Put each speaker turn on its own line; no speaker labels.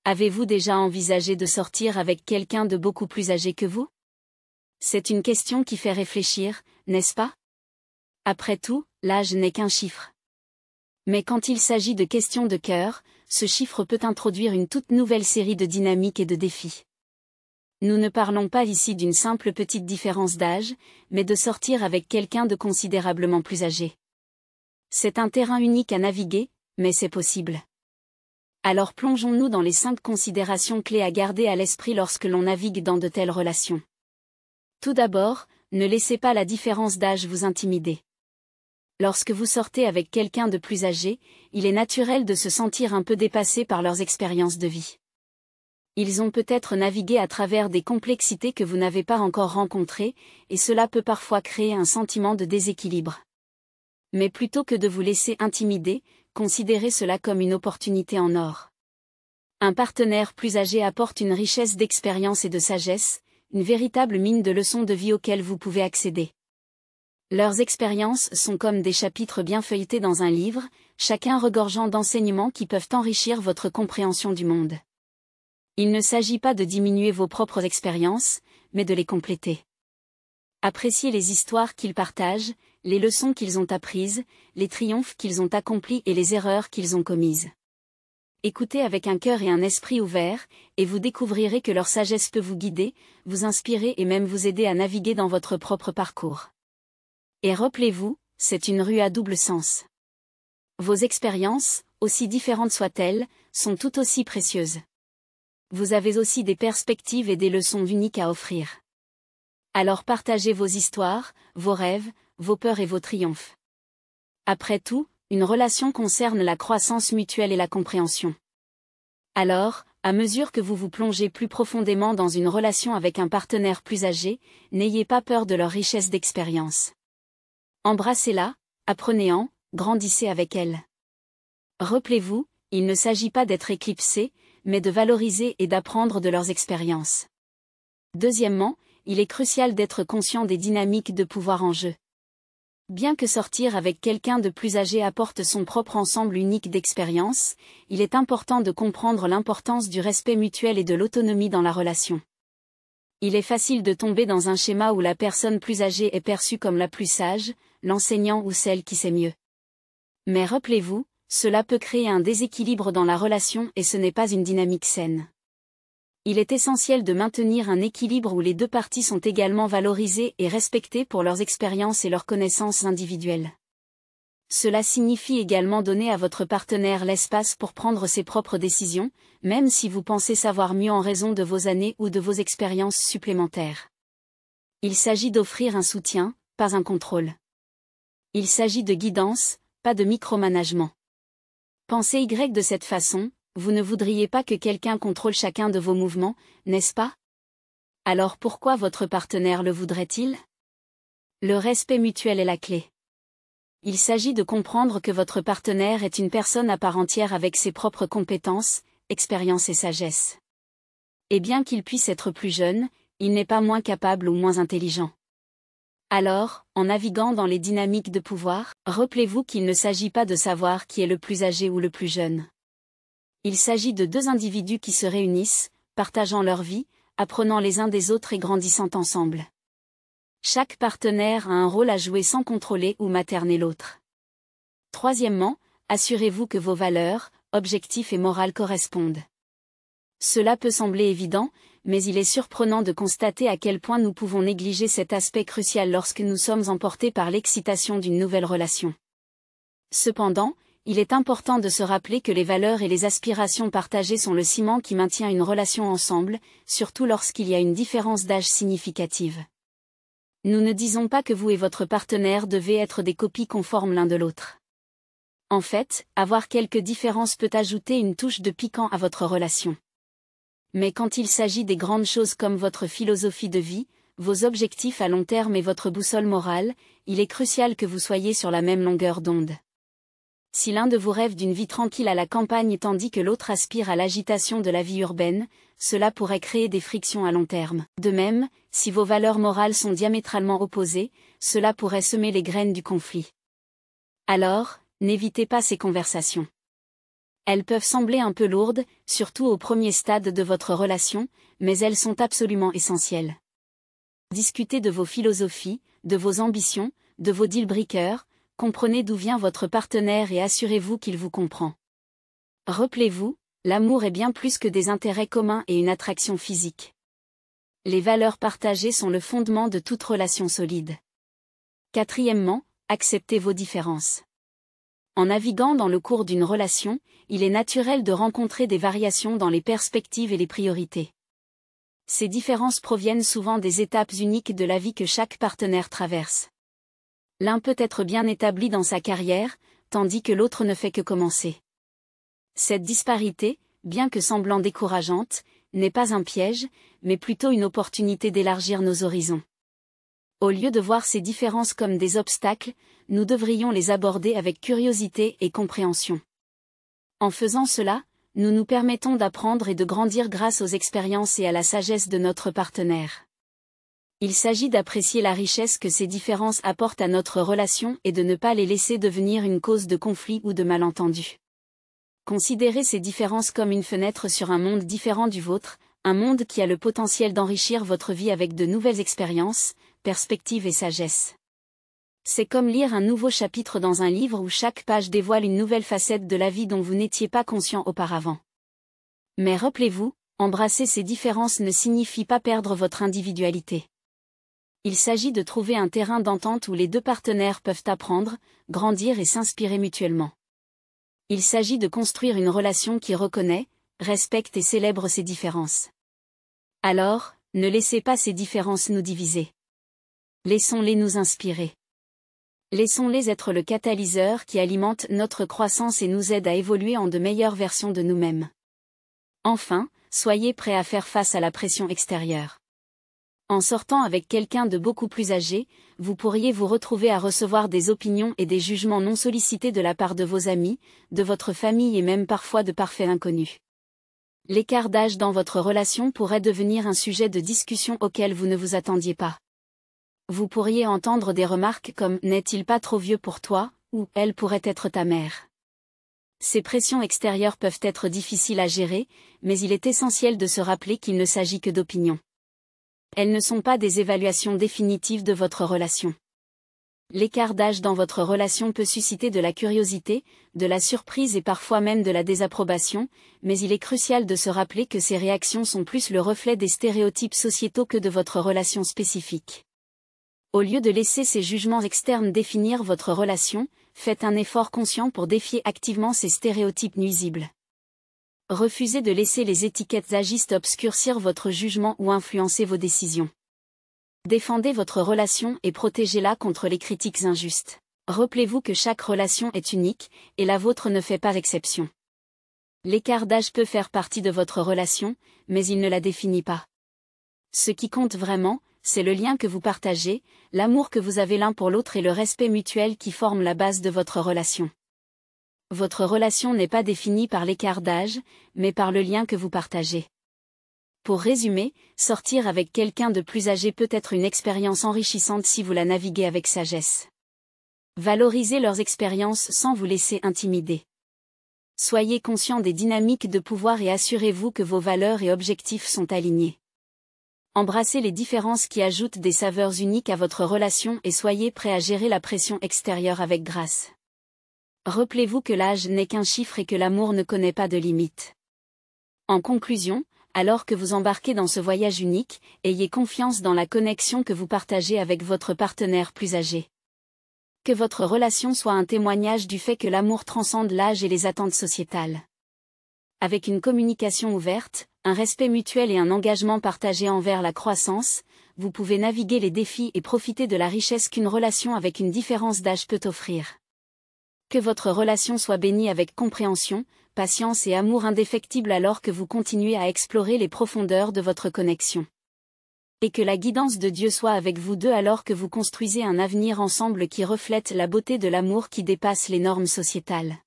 Avez-vous déjà envisagé de sortir avec quelqu'un de beaucoup plus âgé que vous? C'est une question qui fait réfléchir, n'est-ce pas? Après tout, l'âge n'est qu'un chiffre. Mais quand il s'agit de questions de cœur, ce chiffre peut introduire une toute nouvelle série de dynamiques et de défis. Nous ne parlons pas ici d'une simple petite différence d'âge, mais de sortir avec quelqu'un de considérablement plus âgé. C'est un terrain unique à naviguer, mais c'est possible. Alors plongeons-nous dans les 5 considérations clés à garder à l'esprit lorsque l'on navigue dans de telles relations. Tout d'abord, ne laissez pas la différence d'âge vous intimider. Lorsque vous sortez avec quelqu'un de plus âgé, il est naturel de se sentir un peu dépassé par leurs expériences de vie. Ils ont peut-être navigué à travers des complexités que vous n'avez pas encore rencontrées, et cela peut parfois créer un sentiment de déséquilibre. Mais plutôt que de vous laisser intimider, considérez cela comme une opportunité en or. Un partenaire plus âgé apporte une richesse d'expérience et de sagesse, une véritable mine de leçons de vie auxquelles vous pouvez accéder. Leurs expériences sont comme des chapitres bien feuilletés dans un livre, chacun regorgeant d'enseignements qui peuvent enrichir votre compréhension du monde. Il ne s'agit pas de diminuer vos propres expériences, mais de les compléter. Appréciez les histoires qu'ils partagent, les leçons qu'ils ont apprises, les triomphes qu'ils ont accomplis et les erreurs qu'ils ont commises. Écoutez avec un cœur et un esprit ouverts, et vous découvrirez que leur sagesse peut vous guider, vous inspirer et même vous aider à naviguer dans votre propre parcours. Et rappelez-vous, c'est une rue à double sens. Vos expériences, aussi différentes soient-elles, sont tout aussi précieuses. Vous avez aussi des perspectives et des leçons uniques à offrir. Alors partagez vos histoires, vos rêves, vos peurs et vos triomphes. Après tout, une relation concerne la croissance mutuelle et la compréhension. Alors, à mesure que vous vous plongez plus profondément dans une relation avec un partenaire plus âgé, n'ayez pas peur de leur richesse d'expérience. Embrassez-la, apprenez-en, grandissez avec elle. Rappelez-vous, il ne s'agit pas d'être éclipsé, mais de valoriser et d'apprendre de leurs expériences. Deuxièmement, il est crucial d'être conscient des dynamiques de pouvoir en jeu. Bien que sortir avec quelqu'un de plus âgé apporte son propre ensemble unique d'expériences, il est important de comprendre l'importance du respect mutuel et de l'autonomie dans la relation. Il est facile de tomber dans un schéma où la personne plus âgée est perçue comme la plus sage, l'enseignant ou celle qui sait mieux. Mais rappelez-vous, cela peut créer un déséquilibre dans la relation et ce n'est pas une dynamique saine. Il est essentiel de maintenir un équilibre où les deux parties sont également valorisées et respectées pour leurs expériences et leurs connaissances individuelles. Cela signifie également donner à votre partenaire l'espace pour prendre ses propres décisions, même si vous pensez savoir mieux en raison de vos années ou de vos expériences supplémentaires. Il s'agit d'offrir un soutien, pas un contrôle. Il s'agit de guidance, pas de micromanagement. Pensez de cette façon, vous ne voudriez pas que quelqu'un contrôle chacun de vos mouvements, n'est-ce pas? Alors pourquoi votre partenaire le voudrait-il? Le respect mutuel est la clé. Il s'agit de comprendre que votre partenaire est une personne à part entière avec ses propres compétences, expériences et sagesse. Et bien qu'il puisse être plus jeune, il n'est pas moins capable ou moins intelligent. Alors, en naviguant dans les dynamiques de pouvoir, rappelez-vous qu'il ne s'agit pas de savoir qui est le plus âgé ou le plus jeune. Il s'agit de deux individus qui se réunissent, partageant leur vie, apprenant les uns des autres et grandissant ensemble. Chaque partenaire a un rôle à jouer sans contrôler ou materner l'autre. Troisièmement, assurez-vous que vos valeurs, objectifs et morales correspondent. Cela peut sembler évident, mais il est surprenant de constater à quel point nous pouvons négliger cet aspect crucial lorsque nous sommes emportés par l'excitation d'une nouvelle relation. Cependant, il est important de se rappeler que les valeurs et les aspirations partagées sont le ciment qui maintient une relation ensemble, surtout lorsqu'il y a une différence d'âge significative. Nous ne disons pas que vous et votre partenaire devez être des copies conformes l'un de l'autre. En fait, avoir quelques différences peut ajouter une touche de piquant à votre relation. Mais quand il s'agit des grandes choses comme votre philosophie de vie, vos objectifs à long terme et votre boussole morale, il est crucial que vous soyez sur la même longueur d'onde. Si l'un de vous rêve d'une vie tranquille à la campagne tandis que l'autre aspire à l'agitation de la vie urbaine, cela pourrait créer des frictions à long terme. De même, si vos valeurs morales sont diamétralement opposées, cela pourrait semer les graines du conflit. Alors, n'évitez pas ces conversations. Elles peuvent sembler un peu lourdes, surtout au premier stade de votre relation, mais elles sont absolument essentielles. Discutez de vos philosophies, de vos ambitions, de vos deal-breakers, comprenez d'où vient votre partenaire et assurez-vous qu'il vous comprend. Rappelez-vous, l'amour est bien plus que des intérêts communs et une attraction physique. Les valeurs partagées sont le fondement de toute relation solide. Quatrièmement, acceptez vos différences. En naviguant dans le cours d'une relation, il est naturel de rencontrer des variations dans les perspectives et les priorités. Ces différences proviennent souvent des étapes uniques de la vie que chaque partenaire traverse. L'un peut être bien établi dans sa carrière, tandis que l'autre ne fait que commencer. Cette disparité, bien que semblant décourageante, n'est pas un piège, mais plutôt une opportunité d'élargir nos horizons. Au lieu de voir ces différences comme des obstacles, nous devrions les aborder avec curiosité et compréhension. En faisant cela, nous nous permettons d'apprendre et de grandir grâce aux expériences et à la sagesse de notre partenaire. Il s'agit d'apprécier la richesse que ces différences apportent à notre relation et de ne pas les laisser devenir une cause de conflit ou de malentendu. Considérez ces différences comme une fenêtre sur un monde différent du vôtre, un monde qui a le potentiel d'enrichir votre vie avec de nouvelles expériences, perspectives et sagesse. C'est comme lire un nouveau chapitre dans un livre où chaque page dévoile une nouvelle facette de la vie dont vous n'étiez pas conscient auparavant. Mais rappelez-vous, embrasser ces différences ne signifie pas perdre votre individualité. Il s'agit de trouver un terrain d'entente où les deux partenaires peuvent apprendre, grandir et s'inspirer mutuellement. Il s'agit de construire une relation qui reconnaît, respecte et célèbre ces différences. Alors, ne laissez pas ces différences nous diviser. Laissons-les nous inspirer. Laissons-les être le catalyseur qui alimente notre croissance et nous aide à évoluer en de meilleures versions de nous-mêmes. Enfin, soyez prêts à faire face à la pression extérieure. En sortant avec quelqu'un de beaucoup plus âgé, vous pourriez vous retrouver à recevoir des opinions et des jugements non sollicités de la part de vos amis, de votre famille et même parfois de parfaits inconnus. L'écart d'âge dans votre relation pourrait devenir un sujet de discussion auquel vous ne vous attendiez pas. Vous pourriez entendre des remarques comme « N'est-il pas trop vieux pour toi ?» ou « Elle pourrait être ta mère ». Ces pressions extérieures peuvent être difficiles à gérer, mais il est essentiel de se rappeler qu'il ne s'agit que d'opinions. Elles ne sont pas des évaluations définitives de votre relation. L'écart d'âge dans votre relation peut susciter de la curiosité, de la surprise et parfois même de la désapprobation, mais il est crucial de se rappeler que ces réactions sont plus le reflet des stéréotypes sociétaux que de votre relation spécifique. Au lieu de laisser ces jugements externes définir votre relation, faites un effort conscient pour défier activement ces stéréotypes nuisibles. Refusez de laisser les étiquettes agistes obscurcir votre jugement ou influencer vos décisions. Défendez votre relation et protégez-la contre les critiques injustes. Rappelez-vous que chaque relation est unique, et la vôtre ne fait pas exception. L'écart d'âge peut faire partie de votre relation, mais il ne la définit pas. Ce qui compte vraiment, c'est le lien que vous partagez, l'amour que vous avez l'un pour l'autre et le respect mutuel qui forment la base de votre relation. Votre relation n'est pas définie par l'écart d'âge, mais par le lien que vous partagez. Pour résumer, sortir avec quelqu'un de plus âgé peut être une expérience enrichissante si vous la naviguez avec sagesse. Valorisez leurs expériences sans vous laisser intimider. Soyez conscient des dynamiques de pouvoir et assurez-vous que vos valeurs et objectifs sont alignés. Embrassez les différences qui ajoutent des saveurs uniques à votre relation et soyez prêts à gérer la pression extérieure avec grâce. Rappelez-vous que l'âge n'est qu'un chiffre et que l'amour ne connaît pas de limite. En conclusion, alors que vous embarquez dans ce voyage unique, ayez confiance dans la connexion que vous partagez avec votre partenaire plus âgé. Que votre relation soit un témoignage du fait que l'amour transcende l'âge et les attentes sociétales. Avec une communication ouverte, un respect mutuel et un engagement partagé envers la croissance, vous pouvez naviguer les défis et profiter de la richesse qu'une relation avec une différence d'âge peut offrir. Que votre relation soit bénie avec compréhension, patience et amour indéfectible alors que vous continuez à explorer les profondeurs de votre connexion. Et que la guidance de Dieu soit avec vous deux alors que vous construisez un avenir ensemble qui reflète la beauté de l'amour qui dépasse les normes sociétales.